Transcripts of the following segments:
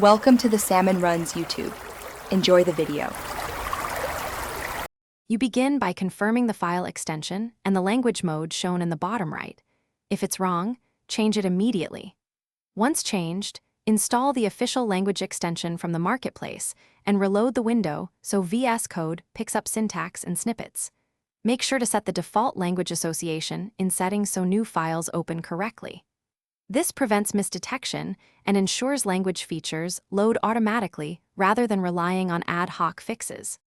Welcome to the Salmon Runs YouTube. Enjoy the video. You begin by confirming the file extension and the language mode shown in the bottom right. If it's wrong, change it immediately. Once changed, install the official language extension from the marketplace and reload the window so VS Code picks up syntax and snippets. Make sure to set the default language association in settings so new files open correctly. This prevents misdetection and ensures language features load automatically rather than relying on ad hoc fixes.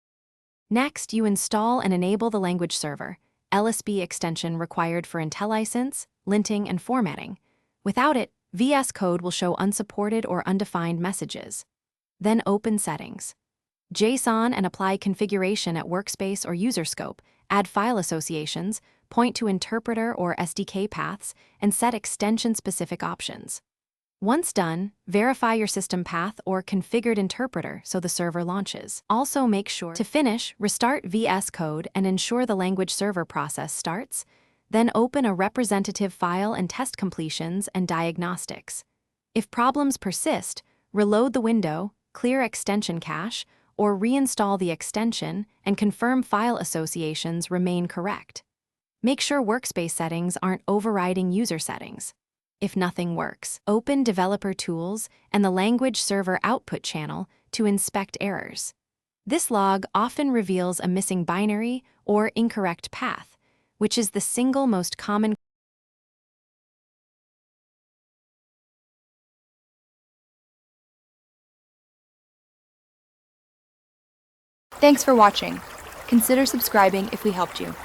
Next, you install and enable the language server, LSB extension required for IntelliSense, linting, and formatting. Without it, VS Code will show unsupported or undefined messages. Then open Settings. JSON and apply configuration at workspace or user scope, add file associations, point to interpreter or SDK paths, and set extension-specific options. Once done, verify your system path or configured interpreter so the server launches. Also make sure to finish, restart VS Code and ensure the language server process starts. Then open a representative file and test completions and diagnostics. If problems persist, reload the window, clear extension cache, or reinstall the extension and confirm file associations remain correct. Make sure workspace settings aren't overriding user settings. If nothing works, open Developer Tools and the Language Server Output channel to inspect errors. This log often reveals a missing binary or incorrect path, which is the single most common. Thanks for watching. Consider subscribing if we helped you.